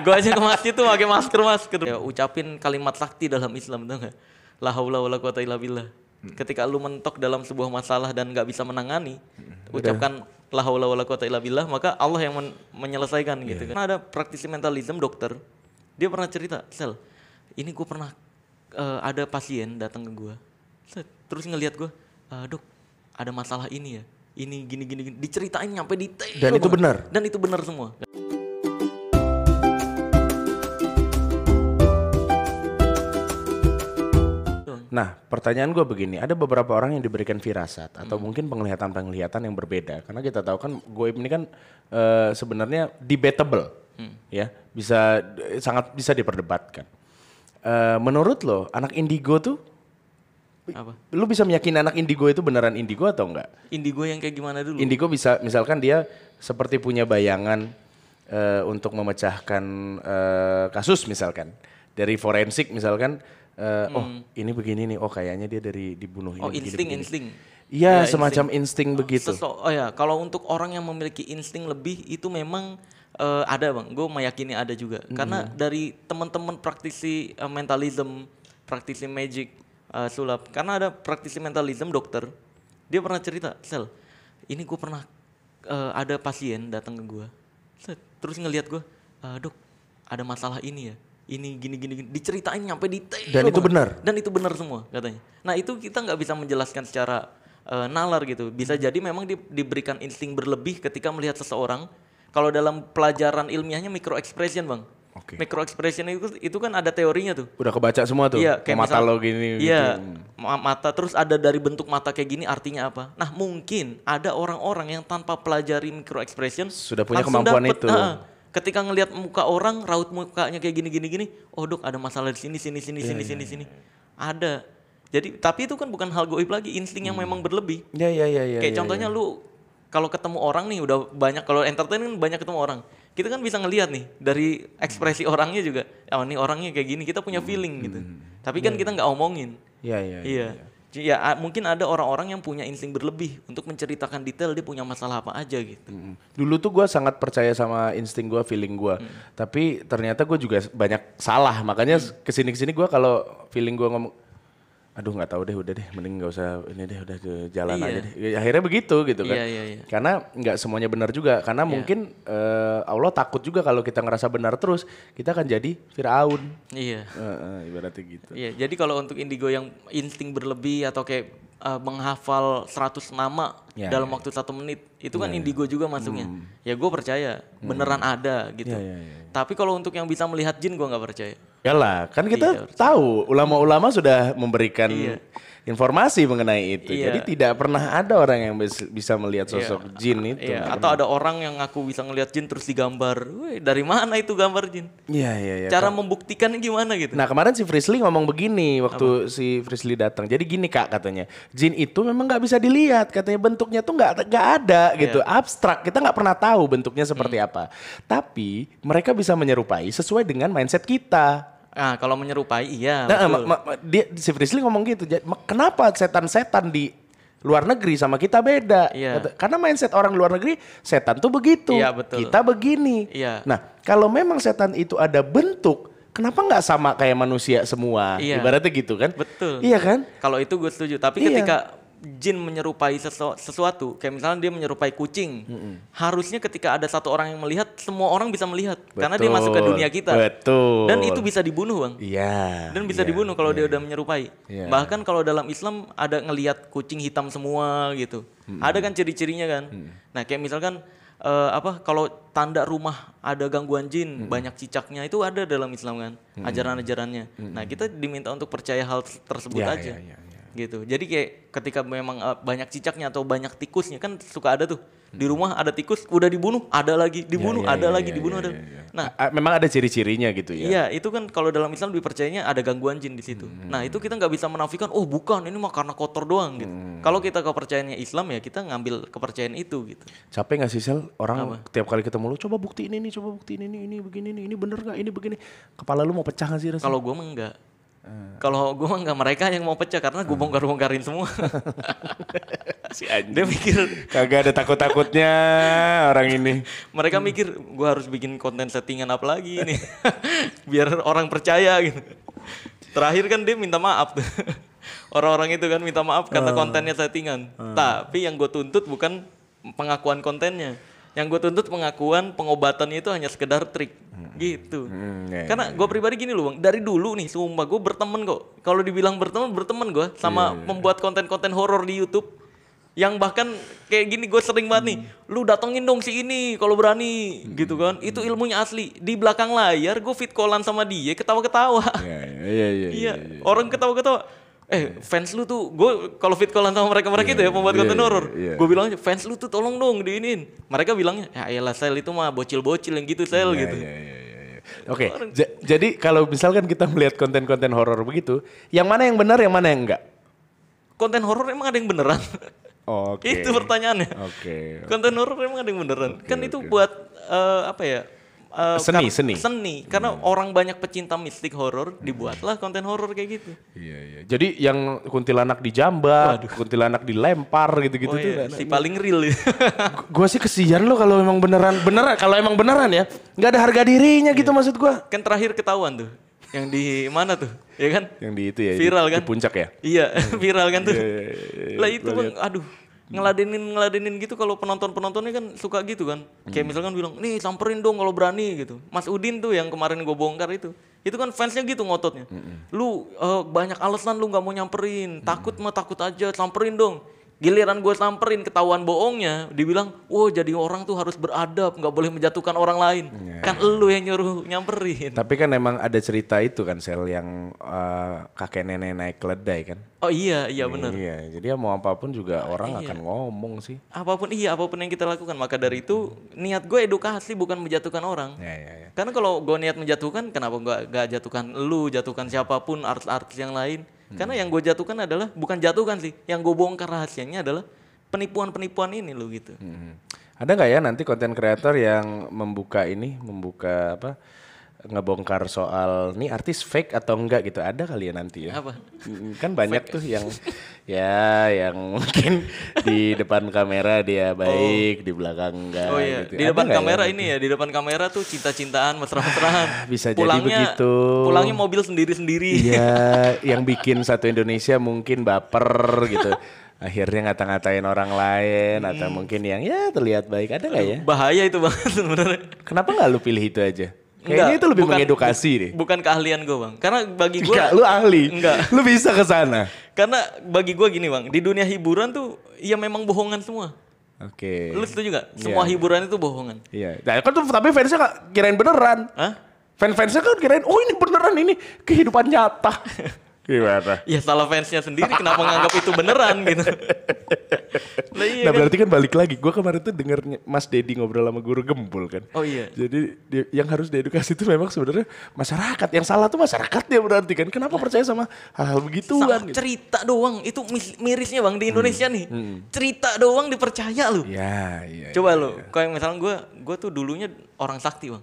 Gue aja ke masjid tuh pakai masker. Ya, ucapin kalimat sakti dalam Islam, tau gak? La haula wala quwata illa billah. Ketika lu mentok dalam sebuah masalah dan gak bisa menangani, ucapkan la haula wala quwata illa billah, maka Allah yang menyelesaikan gitu kan. Ada praktisi mentalism dokter, dia pernah cerita, Sel, ini gue pernah ada pasien datang ke gue, terus ngelihat gue, dok ada masalah ini ya, ini gini, diceritain nyampe detail. Dan itu benar? Dan itu benar semua. Nah, pertanyaan gue begini, ada beberapa orang yang diberikan firasat atau mungkin penglihatan-penglihatan yang berbeda. Karena kita tahu kan goib ini kan sebenarnya debatable, ya, sangat bisa diperdebatkan. Menurut lo, anak indigo tuh, Apa? lo bisa meyakini anak indigo itu beneran indigo atau enggak? Indigo yang kayak gimana dulu? Indigo bisa, misalkan dia seperti punya bayangan untuk memecahkan kasus misalkan. Dari forensik misalkan, oh ini begini nih, oh kayaknya dia dari dibunuh ini. Oh, insting. Iya, semacam insting begitu. Kalau untuk orang yang memiliki insting lebih itu memang ada bang, gue meyakini ada juga. Karena dari teman-teman praktisi mentalism, praktisi magic, sulap. Karena ada praktisi mentalism dokter, dia pernah cerita, Sel, ini gue pernah ada pasien datang ke gue, terus ngelihat gue, dok ada masalah ini ya. Ini gini, diceritain nyampe detail. Dan itu benar? Dan itu benar semua katanya. Nah itu kita nggak bisa menjelaskan secara nalar gitu. Bisa jadi memang diberikan insting berlebih ketika melihat seseorang. Kalau dalam pelajaran ilmiahnya micro expression bang. Oke. Micro expression itu kan ada teorinya tuh. Udah kebaca semua tuh? Iya, kayak mata lo gini. Iya, gitu. mata terus ada dari bentuk mata kayak gini artinya apa. Nah mungkin ada orang-orang yang tanpa pelajari micro expression Sudah punya langsung kemampuan dapet, itu. Ketika ngelihat muka orang, raut mukanya kayak gini, oh dok ada masalah di sini. Ada. Jadi tapi itu kan bukan hal goib lagi, insting yang memang berlebih. Iya. Kayak contohnya lu kalau ketemu orang nih udah banyak, kalau entertain kan banyak ketemu orang. Kita kan bisa ngelihat nih dari ekspresi orangnya juga. Oh ini orangnya kayak gini, kita punya feeling gitu. Tapi kan kita nggak omongin. Iya. Ya mungkin ada orang-orang yang punya insting berlebih untuk menceritakan detail dia punya masalah apa aja gitu. Dulu tuh gue sangat percaya sama insting gue, feeling gue. Tapi ternyata gue juga banyak salah. Makanya kesini-kesini gue kalau feeling gue ngomong, aduh nggak tahu deh, udah deh, mending nggak usah ini deh, udah ke jalan aja deh. Akhirnya begitu gitu kan. Iya. Karena nggak semuanya benar juga. Karena mungkin Allah takut juga kalau kita ngerasa benar terus, kita akan jadi Firaun. Iya. Ibaratnya gitu. Iya. Jadi kalau untuk indigo yang insting berlebih atau kayak menghafal 100 nama dalam waktu 1 menit, itu kan indigo juga masuknya. Ya gue percaya beneran ada gitu. Tapi kalau untuk yang bisa melihat jin gue nggak percaya. Yalah, kan kita tahu ulama-ulama sudah memberikan informasi mengenai itu. Iya. Jadi tidak pernah ada orang yang bisa melihat sosok jin itu. Iya. Atau ada orang yang ngaku bisa ngelihat jin terus digambar. Wih, dari mana itu gambar jin? Iya. Cara membuktikannya gimana gitu? Nah kemarin si Frisly ngomong begini waktu si Frisly datang. Jadi gini kak katanya, jin itu memang nggak bisa dilihat. Katanya bentuknya tuh nggak ada gitu, abstrak. Kita nggak pernah tahu bentuknya seperti apa. Tapi mereka bisa menyerupai sesuai dengan mindset kita. Nah, kalau menyerupai iya. Nah, si Frisly ngomong gitu. Kenapa setan-setan di luar negeri sama kita beda? Iya. Karena mindset orang luar negeri, setan tuh begitu. Iya, betul. Kita begini. Iya. Nah, kalau memang setan itu ada bentuk, kenapa nggak sama kayak manusia semua? Iya. Ibaratnya gitu kan? Betul. Iya kan? Kalau itu gue setuju. Tapi ketika jin menyerupai sesuatu, kayak misalnya dia menyerupai kucing, harusnya ketika ada satu orang yang melihat, semua orang bisa melihat. Karena dia masuk ke dunia kita. Betul. Dan itu bisa dibunuh bang. Iya. Dan bisa dibunuh kalau dia udah menyerupai. Iya. Bahkan kalau dalam Islam ada ngelihat kucing hitam semua gitu. Ada kan ciri-cirinya kan. Nah kayak misalkan kalau tanda rumah ada gangguan jin, banyak cicaknya, itu ada dalam Islam kan, ajaran-ajarannya. Nah kita diminta untuk percaya hal tersebut aja. Gitu. Jadi kayak ketika memang banyak cicaknya atau banyak tikusnya, kan suka ada tuh di rumah ada tikus, udah dibunuh ada lagi, dibunuh ada lagi, dibunuh ada. Nah, memang ada ciri-cirinya gitu ya. Iya, itu kan kalau dalam Islam dipercayanya ada gangguan jin di situ. Nah, itu kita nggak bisa menafikan, oh bukan, ini mah karena kotor doang gitu. Kalau kita kepercayaannya Islam ya kita ngambil kepercayaan itu gitu. Capek gak sih Sel? Orang tiap kali ketemu lu, coba buktiin ini, coba buktiin ini begini nih, ini bener gak, ini begini. Kepala lu mau pecah gak sih rasanya? Kalau gue mah enggak. Kalau gue mah nggak, mereka yang mau pecah karena gue bongkar-bongkarin semua. Si anjing. Dia mikir, Kagak ada takut-takutnya orang ini. mereka mikir gue harus bikin konten settingan apa lagi ini, biar orang percaya gitu. Terakhir kan dia minta maaf tuh. Orang-orang itu kan minta maaf karena kontennya settingan. Tapi yang gue tuntut bukan pengakuan kontennya. Yang gue tuntut pengakuan pengobatannya itu hanya sekedar trik gitu. Karena gue pribadi gini loh Bang, dari dulu nih sumpah gue berteman kok. Kalau dibilang berteman gue sama membuat konten-konten horor di YouTube. Yang bahkan kayak gini gue sering banget nih, lu datengin dong si ini kalau berani gitu kan. Itu ilmunya asli. Di belakang layar gue fit callan sama dia, ketawa-ketawa. Iya, orang ketawa-ketawa. Fans lu tuh, gue kalau fit callan sama mereka-mereka itu ya pembuat konten horor. Gue bilang aja, fans lu tuh tolong dong diinin. Mereka bilangnya, ya elah Sel itu mah bocil-bocil yang gitu Sel gitu. Oke, jadi kalau misalkan kita melihat konten-konten horor begitu, yang mana yang benar, yang mana yang enggak? Konten horor emang ada yang beneran? Oke. Itu pertanyaannya. Oke. Konten horor emang ada yang beneran? Kan itu buat apa ya? Seni. Karena orang banyak pecinta mistik horor, dibuatlah konten horor kayak gitu. Iya. Jadi yang kuntilanak dijambak, kuntilanak dilempar gitu-gitu tuh. Si paling real ya. Gue sih kesian lo kalau emang beneran, kalau emang beneran ya, nggak ada harga dirinya gitu maksud gue. Kan terakhir ketahuan tuh. Yang di mana tuh? Ya kan? Yang di itu ya. Viral kan? Di puncak ya? Iya, viral kan tuh. Iya, Lah itu Bang, aduh. Ngeladenin gitu kalau penontonnya kan suka gitu kan. Kayak misalkan bilang, nih samperin dong kalau berani gitu. Mas Udin tuh yang kemarin gue bongkar itu. Itu kan fansnya gitu ngototnya. Lu banyak alasan lu gak mau nyamperin. Takut mah takut aja, samperin dong. Giliran gue samperin ketahuan bohongnya, dibilang, jadi orang tuh harus beradab, nggak boleh menjatuhkan orang lain. Kan elu yang nyuruh nyamperin. Tapi kan emang ada cerita itu kan Sel yang kakek nenek naik keledai kan. Oh iya benar. Iya, jadi ya mau apapun juga orang akan ngomong sih. Apapun yang kita lakukan. Maka dari itu niat gue edukasi bukan menjatuhkan orang. Iya. Karena kalau gue niat menjatuhkan, kenapa nggak jatuhkan elu, jatuhkan siapapun artis-artis yang lain. Karena yang gue jatuhkan adalah, bukan jatuhkan sih, yang gue bongkar rahasianya adalah penipuan-penipuan ini loh gitu. Ada nggak ya nanti konten kreator yang membuka ngebongkar soal nih artis fake atau enggak gitu, ada kali ya nanti ya? Apa? Kan banyak tuh yang yang mungkin di depan kamera dia baik, di belakang enggak. Oh iya, gitu. di depan kamera ini ya, di depan kamera tuh cinta-cintaan, mesra-mesraan. Bisa jadi begitu. Pulangnya mobil sendiri-sendiri. Iya, yang bikin satu Indonesia mungkin baper gitu. Akhirnya ngata-ngatain orang lain atau mungkin yang ya terlihat baik, ada nggak ya? Bahaya itu banget sebenarnya. Kenapa nggak lu pilih itu aja? Kayaknya itu lebih mengedukasi deh. Bukan keahlian gue Bang. Karena bagi gue. Enggak, lu ahli. Enggak. Lu bisa ke sana. Karena bagi gue gini Bang, di dunia hiburan tuh ya memang bohongan semua. Oke. Lu setuju gak? Semua hiburan itu bohongan. Iya. Nah, kan tuh tapi fansnya kirain beneran. Hah? Fansnya kan kirain, ini beneran, ini kehidupan nyata. Gimana? Ya salah fansnya sendiri, kenapa nganggap itu beneran gitu. Nah berarti kan balik lagi, gue kemarin tuh denger Mas Dedi ngobrol sama guru gembul kan. Oh iya. Jadi yang harus diedukasi itu memang sebenarnya masyarakat. Yang salah tuh masyarakatnya berarti kan. Kenapa percaya sama hal-hal begituan? Gitu. Cerita doang, itu mirisnya Bang di Indonesia nih. Cerita doang dipercaya lu. Iya. Coba lu, kayak misalnya gue tuh dulunya orang sakti Bang.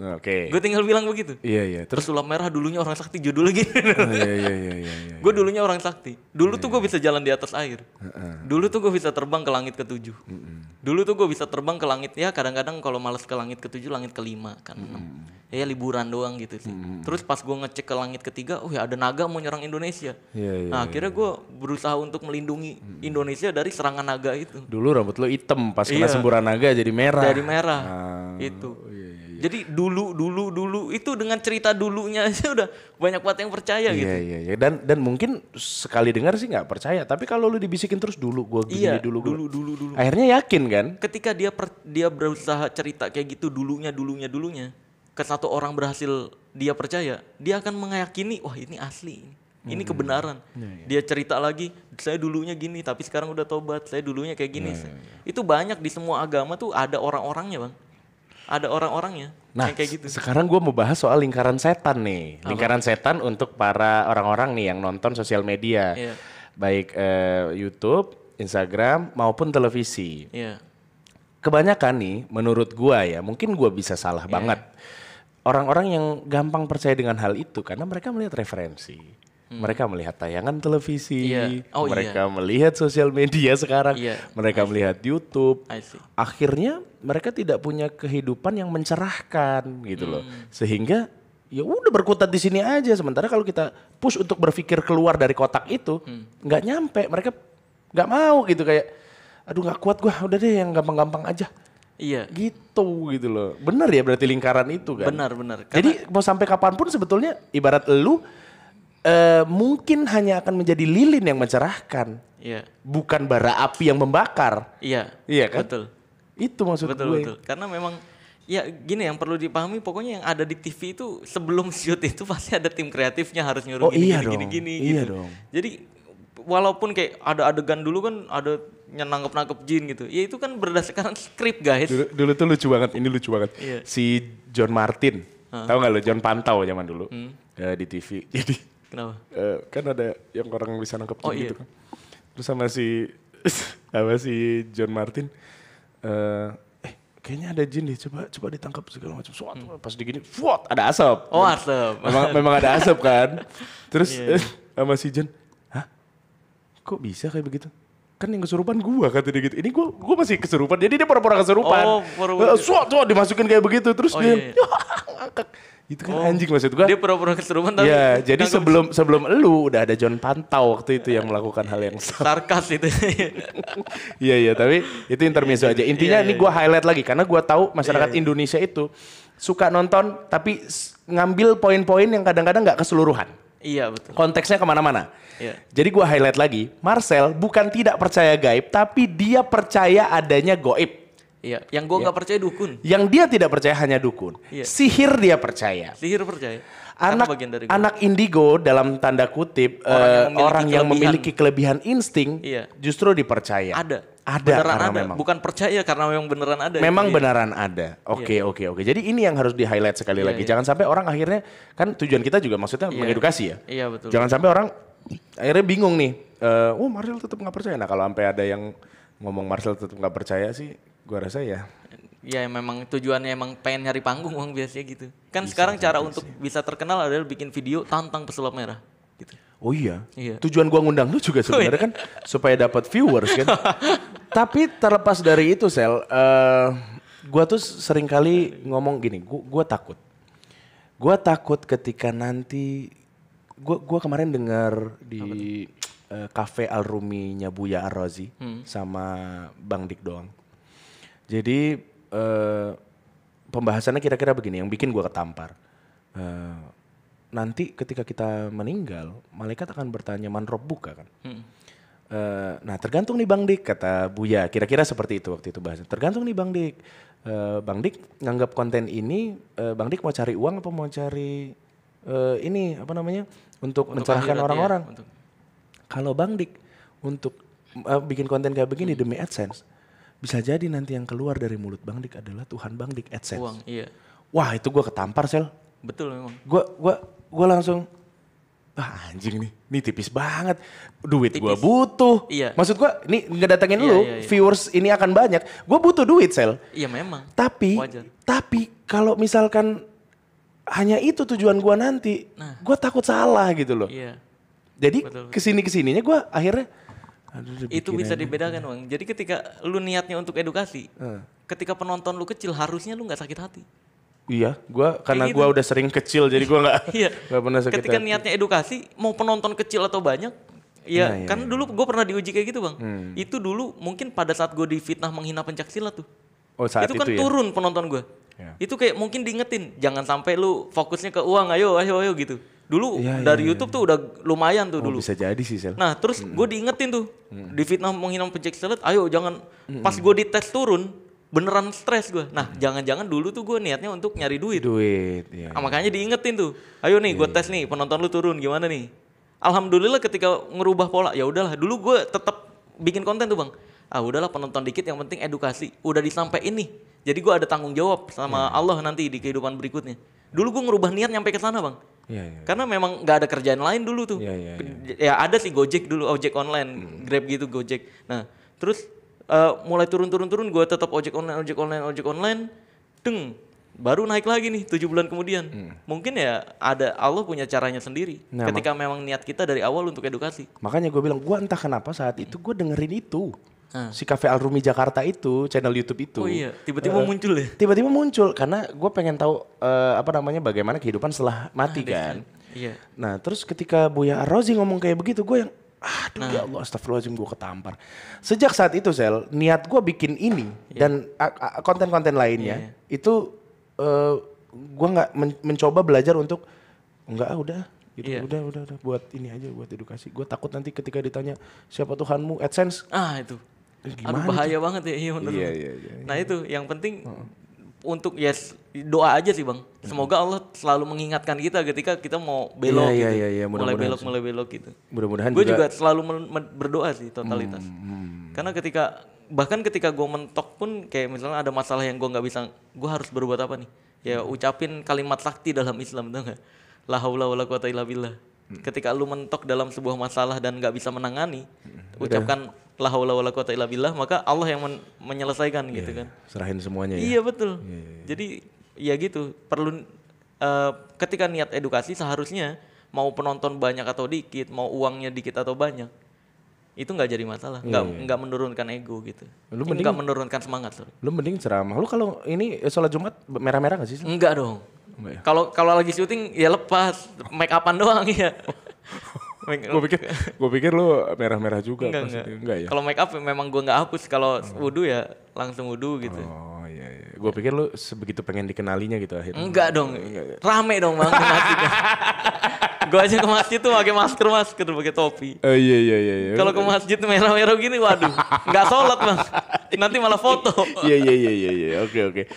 Oke. Gue tinggal bilang begitu. Iya. Terus sulap merah dulunya orang sakti, judulnya gini. Iya. Gue dulunya orang sakti. Dulu tuh gue bisa jalan di atas air. Dulu tuh gue bisa terbang ke langit ke-7. Dulu tuh gue bisa terbang ke langit, ya kadang-kadang kalau malas ke langit ke-7, langit ke-5 kan. Ya liburan doang gitu sih. Terus pas gue ngecek ke langit ke-3, ya ada naga mau nyerang Indonesia. Nah akhirnya gue berusaha untuk melindungi Indonesia dari serangan naga itu. Dulu rambut lo hitam, pas kena semburan naga jadi merah. Jadi merah, itu. Jadi dulu itu dengan cerita dulunya aja udah banyak banget yang percaya gitu. Iya. Dan mungkin sekali dengar sih nggak percaya. Tapi kalau lu dibisikin terus dulu, gue begini dulu. Akhirnya yakin kan? Ketika dia berusaha cerita kayak gitu dulunya ke satu orang berhasil dia percaya, dia akan meyakini wah ini asli. Ini kebenaran. Dia cerita lagi, saya dulunya gini tapi sekarang udah tobat. Saya dulunya kayak gini. Itu banyak di semua agama tuh ada orang-orangnya Bang. Ada orang-orangnya yang kayak gitu. Sekarang gue mau bahas soal lingkaran setan nih. Lingkaran setan untuk para orang-orang nih yang nonton sosial media. Baik YouTube, Instagram maupun televisi. Kebanyakan nih menurut gue ya, mungkin gue bisa salah banget. orang-orang yang gampang percaya dengan hal itu karena mereka melihat referensi. Mereka melihat tayangan televisi, Iya. Oh, mereka melihat sosial media sekarang, Iya. mereka melihat YouTube. I see. Akhirnya mereka tidak punya kehidupan yang mencerahkan gitu loh. Sehingga ya udah berkutat di sini aja. Sementara kalau kita push untuk berpikir keluar dari kotak itu, nggak nyampe. Mereka nggak mau gitu kayak, aduh nggak kuat gua, udah deh yang gampang-gampang aja. Iya. Gitu loh. Bener ya berarti lingkaran itu kan. Benar. Jadi mau sampai kapanpun sebetulnya ibarat lu mungkin hanya akan menjadi lilin yang mencerahkan. Iya. Bukan bara api yang membakar. Iya. Iya kan? Betul. Itu maksud gue. Betul. Karena memang ya gini yang perlu dipahami pokoknya yang ada di TV itu sebelum shoot itu pasti ada tim kreatifnya harus nyuruh Oh, iya dong. gini Iya gitu. dong. Jadi walaupun kayak ada adegan dulu kan ada yang nangkep jin gitu. Ya itu kan berdasarkan skrip guys. Dulu tuh lucu banget, ini lucu banget. Iya. Si John Martin, tahu nggak lo John Pantau zaman dulu di TV. Jadi Kenapa? kan ada yang orang bisa nangkep jin Oh, iya. gitu kan. Terus sama si John Martin, kayaknya ada jin nih, coba ditangkap segala macam. Pas digini, ada asap. Oh asap. Memang ada asap kan. Terus Iya. sama si John, hah? Kok bisa kayak begitu? Kan yang kesurupan gua kata dia gitu. Ini gua masih kesurupan. Jadi dia pura-pura kesurupan. Oh, pura-pura. Dimasukin kayak begitu terus Oh, dia iya. ngakak. Itu kan anjing maksud gua. Dia pura-pura kesurupan tapi Ya, jadi nangkep sebelum elu udah ada John Pantau waktu itu yang melakukan hal yang sama. sarkas itu. Iya, tapi itu intermezzo aja. Intinya Iya, ini gua highlight lagi karena gua tahu masyarakat Indonesia itu suka nonton tapi ngambil poin-poin yang kadang-kadang nggak keseluruhan. Iya betul. Konteksnya kemana-mana. Iya. Jadi gua highlight lagi, Marcel bukan tidak percaya gaib, tapi dia percaya adanya goib. Iya. Yang gue nggak percaya dukun. Yang dia tidak percaya hanya dukun. Iya. Sihir dia percaya. Sihir percaya. Karena bagian dari gua. Anak indigo dalam tanda kutip orang yang memiliki kelebihan insting Iya. justru dipercaya. Ada. Ada Beneran karena ada. memang. Bukan percaya karena memang beneran ada. Memang Iya. beneran ada. Oke. Jadi ini yang harus di-highlight sekali lagi. Jangan sampai orang akhirnya, kan tujuan kita juga maksudnya mengedukasi ya. Iya betul. Jangan sampai orang akhirnya bingung nih. Marcel tetap nggak percaya. Nah kalau sampai ada yang ngomong Marcel tetap nggak percaya sih, gua rasa ya. Ya memang tujuannya emang pengen nyari panggung bang biasanya gitu. Kan sekarang cara untuk bisa terkenal adalah bikin video tantang pesulap merah. Gitu. Oh iya. Iya. Tujuan gua ngundang lu juga sebenarnya kan supaya dapat viewers kan. Tapi terlepas dari itu Sel, gua tuh sering kali ngomong gini, gua takut. Gua takut ketika nanti gua kemarin dengar di kafe Al-Rumi-nya Buya Ar-Razi sama Bang Dik doang. Jadi pembahasannya kira-kira begini, yang bikin gua ketampar. Nanti ketika kita meninggal, malaikat akan bertanya man robbuka kan. Nah tergantung nih Bang Dik, kata Buya, kira-kira seperti itu waktu itu bahasanya. Tergantung nih Bang Dik, Bang Dik nganggap konten ini, Bang Dik mau cari uang apa mau cari ini apa namanya untuk mencerahkan akhirat, orang-orang. iya, Kalau Bang Dik untuk bikin konten kayak begini demi AdSense, bisa jadi nanti yang keluar dari mulut Bang Dik adalah Tuhan Bang Dik AdSense. Uang, iya. Wah itu gue ketampar Sel. Betul memang. Gue langsung, anjing nih tipis banget. Duit gue butuh. Iya. Maksud gue, ini ngedatengin Iya, lu, iya. viewers ini akan banyak. Gue butuh duit Sel. Iya memang. Tapi Wajar. kalau misalkan hanya itu tujuan gue nanti, gue takut salah gitu loh. Iya. Jadi Betul. kesininya gue akhirnya, aduh, udah Itu bikin bisa aja. dibedakan bang. Jadi ketika lu niatnya untuk edukasi, ketika penonton lu kecil harusnya lu nggak sakit hati. Iya, karena gitu. gue udah sering kecil jadi gue nggak Iya. pernah sakit Ketika hati. niatnya edukasi, mau penonton kecil atau banyak, ya Iya, kan dulu gue pernah diuji kayak gitu bang. Itu dulu mungkin pada saat gue difitnah menghina pencaksilat tuh. Oh saat itu kan ya? turun penonton gue. Ya. Itu kayak mungkin diingetin, jangan sampai lu fokusnya ke uang, ayo gitu. Dulu Iya, dari YouTube tuh udah lumayan tuh Oh, dulu. bisa jadi sih Sel. Nah terus gue diingetin tuh, difitnah menghina pencaksilat, ayo jangan. Pas gue dites turun, beneran stres gue. Nah jangan-jangan dulu tuh gue niatnya untuk nyari duit. Ya. Ah, makanya diingetin tuh, ayo nih gue tes nih penonton lu turun gimana nih. Alhamdulillah ketika ngerubah pola, ya udahlah dulu gue tetap bikin konten tuh bang. Udahlah penonton dikit yang penting edukasi. Udah disampein nih. Jadi gue ada tanggung jawab sama Allah nanti di kehidupan berikutnya. Dulu gue ngerubah niat nyampe ke sana bang. Iya. Karena memang nggak ada kerjaan lain dulu tuh. Iya. Ya ada sih Gojek dulu, ojek online, Grab gitu Gojek. Nah terus mulai turun gue tetap ojek online. Deng. baru naik lagi nih 7 bulan kemudian. Mungkin ya ada Allah punya caranya sendiri. Nah, ketika memang niat kita dari awal untuk edukasi. Makanya gue bilang, gue entah kenapa saat itu gue dengerin itu. Si Cafe Al Rumi Jakarta itu, channel YouTube itu. Oh iya, tiba-tiba muncul ya. Tiba-tiba muncul karena gue pengen tahu bagaimana kehidupan setelah mati kan. Iya. Nah terus ketika Buya Ar-Razi ngomong kayak begitu, gue yang aduh ya Allah, astagfirullahaladzim, gue ketampar. Sejak saat itu Sel, niat gue bikin ini dan konten-konten lainnya itu gue nggak mencoba belajar untuk udah gitu, udah buat ini aja, buat edukasi. Gue takut nanti ketika ditanya siapa Tuhanmu, AdSense. Itu. Gimana Aduh bahaya banget ya, iya bener. Iya. Nah itu yang penting untuk doa aja sih Bang. Semoga Allah selalu mengingatkan kita ketika kita mau belok gitu. Iya, mulai belok gitu. Mudah-mudahan Gue juga selalu berdoa sih totalitas. Karena bahkan ketika gue mentok pun kayak misalnya ada masalah yang gue nggak bisa, gue harus berbuat apa nih? Ya ucapin kalimat sakti dalam Islam, tau nggak? La haula wala quwata illa billah. Ketika lu mentok dalam sebuah masalah dan nggak bisa menangani, ucapkan la haula wala quwata illa billah, maka Allah yang menyelesaikan gitu kan. Serahin semuanya ya. Iya betul. Jadi ya gitu, perlu ketika niat edukasi seharusnya mau penonton banyak atau dikit, mau uangnya dikit atau banyak, itu nggak jadi masalah, nggak menurunkan ego gitu. Lu nggak menurunkan semangat. Sorry. Lu mending ceramah. Lu kalau ini sholat Jumat merah-merah nggak sih? Enggak dong. Ya? Kalau lagi syuting ya lepas, make upan doang ya. Gue pikir lu merah-merah juga. Enggak ya. Kalau make up memang gue nggak hapus, kalau wudu ya langsung wudu gitu. Oh iya. Gue pikir lu sebegitu pengen dikenalinya gitu akhirnya. Enggak dong. Rame dong Bang ke masjid. Gue aja ke masjid tuh pakai masker, pakai topi. Iya. Kalau ke masjid merah-merah gini, waduh, nggak sholat Bang. Nanti malah foto. Iya. Oke.